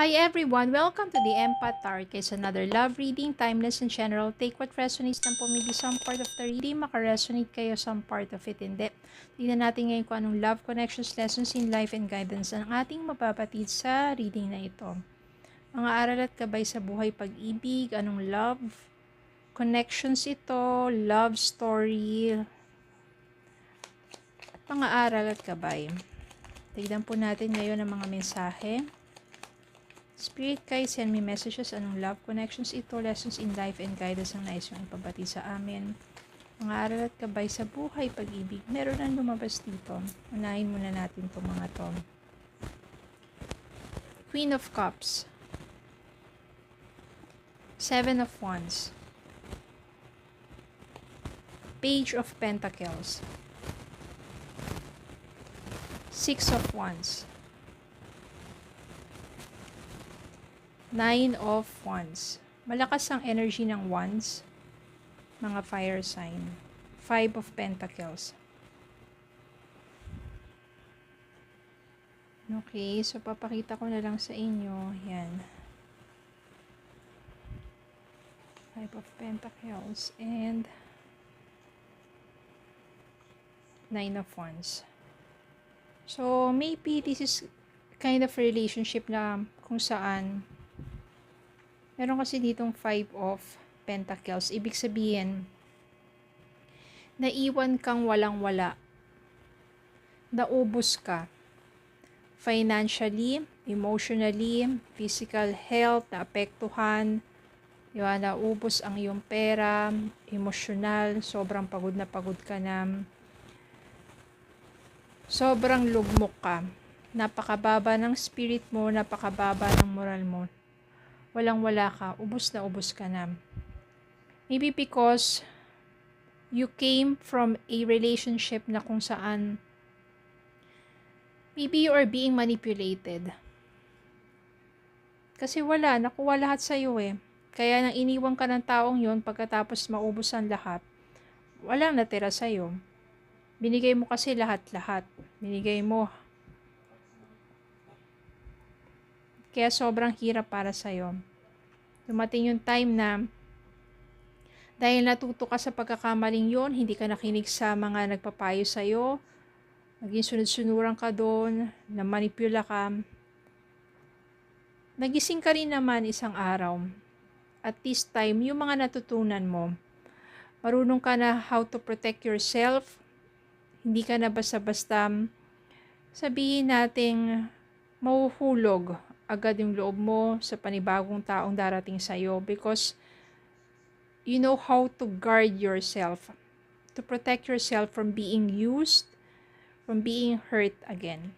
Hi everyone! Welcome to the Empath Tarot Case, another love reading, timeless and general. Take what resonates lang po, maybe some part of the reading makaresonate kayo, some part of it hindi. Tingnan natin ngayon kung anong love connections, lessons in life, and guidance ang ating mapapatid sa reading na ito. Mga aral at gabay sa buhay, pag-ibig, anong love connections ito, love story, at mga aral at gabay. Tignan po natin ngayon ang mga mensahe. Spirit guide, send me messages. Anong love connections ito, lessons in life, and guidance ang nais yung ipabati sa amin. Mga aral at gabay sa buhay, pag-ibig. Meron na lumabas dito. Unahin muna natin itong mga to. Queen of Cups. Seven of Wands. Page of Pentacles. Six of Wands. Nine of Wands. Malakas ang energy ng Wands, mga fire sign. Five of Pentacles. Okay, so papakita ko na lang sa inyo. Yan. Five of Pentacles and Nine of Wands. So, maybe this is kind of relationship na kung saan meron kasi ditong Five of Pentacles. Ibig sabihin, naiwan kang walang-wala. Naubos ka. Financially, emotionally, physical health, naapektuhan. Yun, naubos ang iyong pera, emosyonal, sobrang pagod na pagod ka na. Sobrang lugmok ka. Napakababa ng spirit mo, napakababa ng moral mo. Walang-wala ka, ubos na ubos ka na. Maybe because you came from a relationship na kung saan maybe you are being manipulated. Kasi wala, nakuha lahat sa'yo eh. Kaya nang iniwan ka ng taong yon pagkatapos maubos ang lahat, walang natira sa'yo. Binigay mo kasi lahat-lahat. Binigay mo. Kaya sobrang hirap para sa'yo. Dumating yung time na dahil natuto ka sa pagkakamaling yon, hindi ka nakinig sa mga nagpapayo sa'yo, naging sunod-sunuran ka doon, namanipula ka. Nagising ka rin naman isang araw. At this time, yung mga natutunan mo, marunong ka na how to protect yourself, hindi ka na basta-basta sabihin nating mahuhulog agad yung loob mo sa panibagong taong darating sa'yo because you know how to guard yourself, to protect yourself from being used, from being hurt again.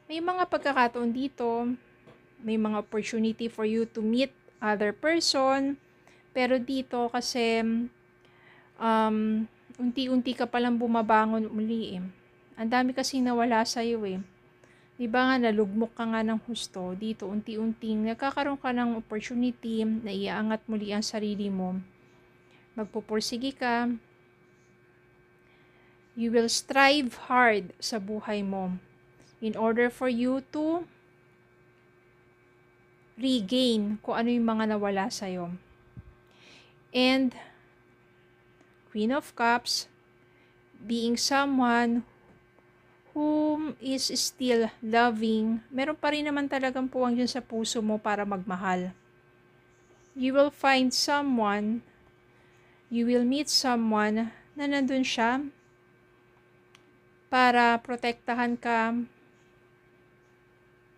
May mga pagkakataon dito, may mga opportunity for you to meet other person, pero dito kasi unti-unti ka palang bumabangon uli eh. Ang dami kasi nawala sa'yo eh. Diba nga, nalugmok ka nga ng husto, dito unti-unting nagkakaroon ka ng opportunity na iaangat muli ang sarili mo. Magpupursige ka. You will strive hard sa buhay mo in order for you to regain kung ano yung mga nawala sa'yo. And Queen of Cups, being someone whom is still loving, meron pa rin naman talagang puwang dyan sa puso mo para magmahal. You will find someone, you will meet someone na nandun siya para protektahan ka,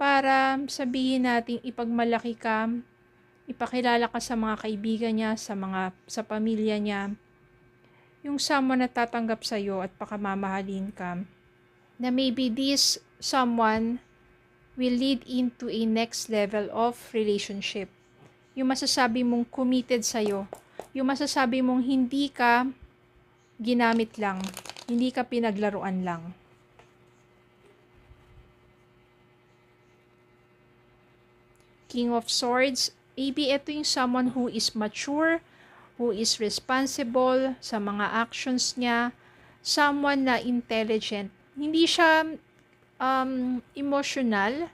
para sabihin natin ipagmalaki ka, ipakilala ka sa mga kaibigan niya, sa pamilya niya, yung someone na tatanggap sa'yo at pakamamahalin ka. Na maybe this someone will lead into a next level of relationship. Yung masasabi mong committed sa'yo. Yung masasabi mong hindi ka ginamit lang. Hindi ka pinaglaruan lang. King of Swords, maybe ito yung someone who is mature, who is responsible sa mga actions niya, someone na intelligent. Hindi siya emotional,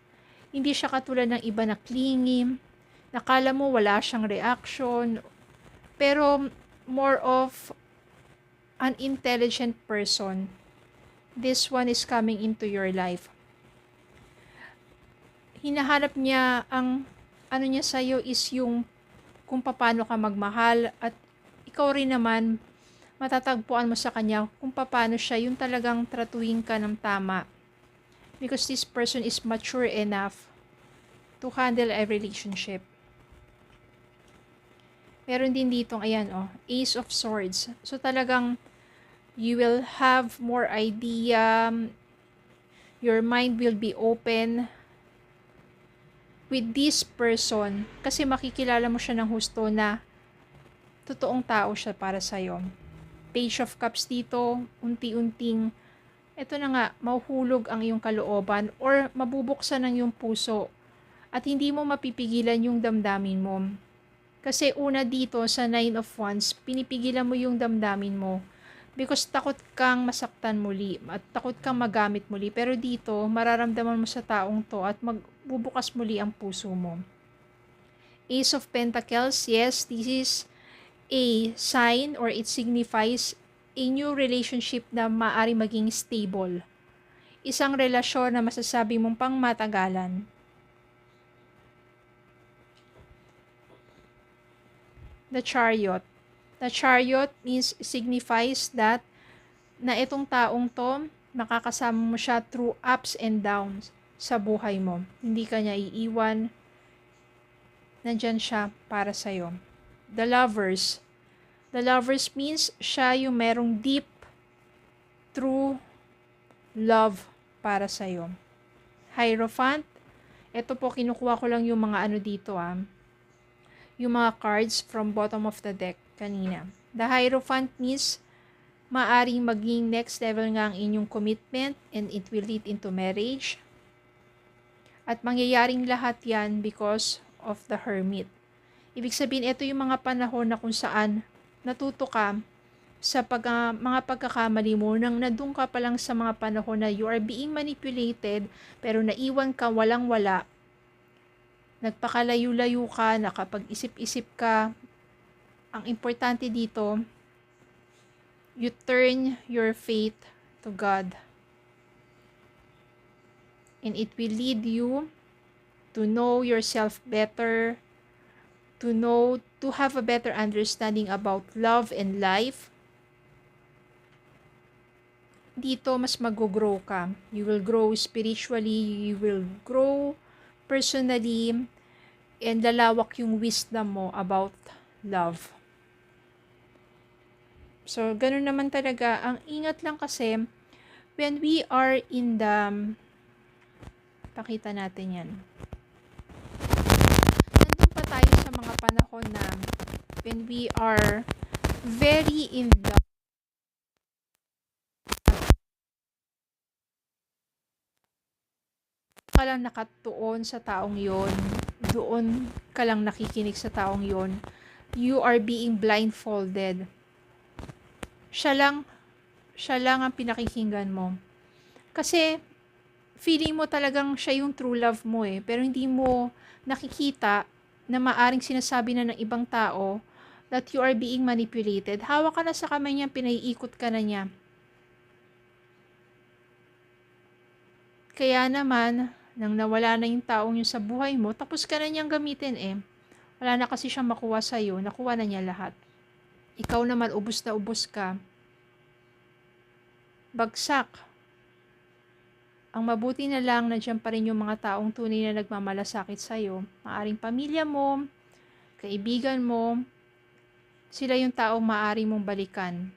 Hindi siya katulad ng iba na clingy, nakala mo wala siyang reaction, pero more of an intelligent person. This one is coming into your life. Hinahanap niya ang ano niya sa'yo is yung kung paano ka magmahal, at ikaw rin naman matatagpuan mo sa kanya kung paano siya yung talagang tratuhin ka ng tama. Because this person is mature enough to handle a relationship. Meron din dito, ayan Ace of Swords. So talagang you will have more idea, your mind will be open with this person kasi makikilala mo siya ng husto na totoong tao siya para sa'yo. Page of Cups dito, unti-unting ito na nga, mahuhulog ang iyong kalooban or mabubuksan ang iyong puso at hindi mo mapipigilan yung damdamin mo. Kasi una dito sa 9 of Wands, pinipigilan mo yung damdamin mo because takot kang masaktan muli at takot kang magamit muli. Pero dito, mararamdaman mo sa taong to at magbubukas muli ang puso mo. Ace of Pentacles, yes, this is a sign or it signifies a new relationship na maaari maging stable. Isang relasyon na masasabi mong pang matagalan. The Chariot. The Chariot signifies that na itong taong to, makakasama mo siya through ups and downs sa buhay mo. Hindi ka niya iiwan. Nandyan siya para sa'yo. The Lovers. The Lovers means siya yung merong deep, true love para sa'yo. Hierophant. Ito po, kinukuha ko lang yung mga ano dito yung mga cards from bottom of the deck kanina. The Hierophant means maaring maging next level nga ang inyong commitment and it will lead into marriage. At mangyayaring lahat yan because of the Hermit. Ibig sabihin, ito yung mga panahon na kung saan natuto ka sa mga pagkakamali mo nang nadung ka pa lang sa mga panahon na you are being manipulated pero naiwan ka walang-wala. Nagpakalayo-layo ka, nakapag-isip-isip ka. Ang importante dito, you turn your faith to God. And it will lead you to know yourself better, to have a better understanding about love and life. Dito, mas mag-grow ka. You will grow spiritually, you will grow personally, and lalawak yung wisdom mo about love. So, ganun naman talaga. Ang ingat lang kasi, when we are in the, pakita natin yan. Nandun pa tayo sa mga panahon na, when we are very in love, ka lang nakatuon sa taong yon, doon ka lang nakikinig sa taong yon, you are being blindfolded. Siya lang ang pinakikinggan mo. Kasi, feeling mo talagang siya yung true love mo pero hindi mo nakikita na maaring sinasabi na ng ibang tao that you are being manipulated. Hawak ka na sa kamay niya, pinaiikot ka na niya. Kaya naman, nang nawala na yung taong yun sa buhay mo, tapos ka na niyang gamitin Wala na kasi siyang makuha sa'yo, nakuha na niya lahat. Ikaw naman, ubos na ubos ka. Bagsak. Ang mabuti na lang, nandiyan pa rin yung mga taong tunay na nagmamalasakit sa'yo. Maaring pamilya mo, kaibigan mo, sila yung taong maaari mong balikan.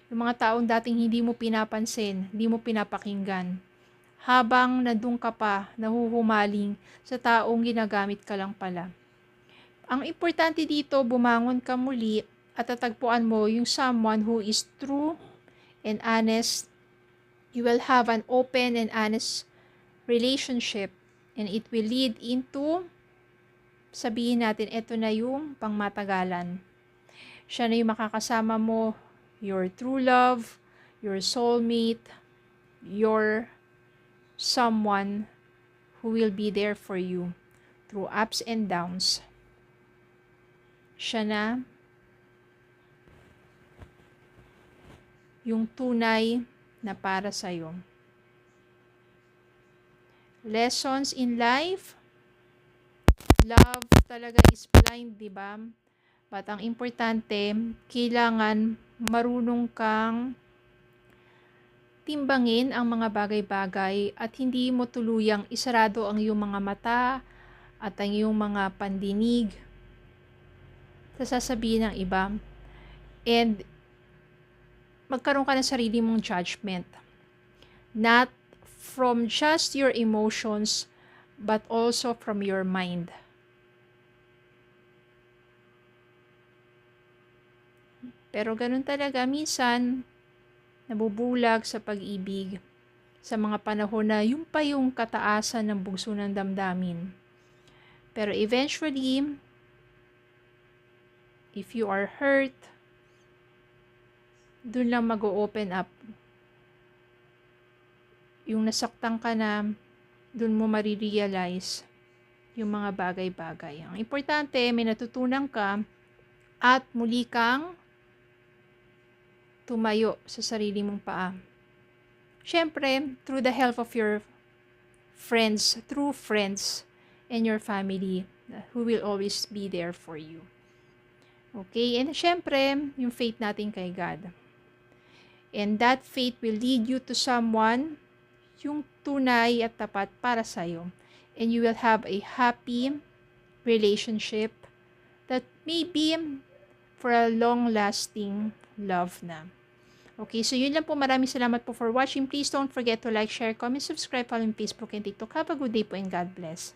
Yung mga taong dating hindi mo pinapansin, hindi mo pinapakinggan. Habang nandun ka pa, nahuhumaling sa taong ginagamit ka lang pala. Ang importante dito, bumangon ka muli at tatagpuan mo yung someone who is true and honest. You will have an open and honest relationship and it will lead into, sabihin natin, ito na yung pangmatagalan. Siya na yung makakasama mo, your true love, your soulmate, your someone who will be there for you through ups and downs. Siya na yung tunay na para sa'yo. Lessons in life, love talaga is blind, di ba? But ang importante, kailangan marunong kang timbangin ang mga bagay-bagay at hindi mo tuluyang isarado ang iyong mga mata at ang iyong mga pandinig sa sasabihin ng iba. And magkaroon ka ng sarili mong judgment. Not from just your emotions, but also from your mind. Pero ganun talaga, minsan, nabubulag sa pag-ibig sa mga panahon na yung pa yung kataasan ng bugso ng damdamin. Pero eventually, if you are hurt, dun lang mag-open up. Yung nasaktan ka na, dun mo marirealize yung mga bagay-bagay. Ang importante, may natutunan ka at muli kang tumayo sa sarili mong paa. Siyempre, through the help of your friends, true friends, and your family who will always be there for you. Okay? And siyempre, yung faith natin kay God. And that faith will lead you to someone yung tunay at tapat para sa'yo. And you will have a happy relationship that may be for a long-lasting love na. Okay, so yun lang po. Maraming salamat po for watching. Please don't forget to like, share, comment, subscribe, follow on Facebook and TikTok. Have a good day po and God bless.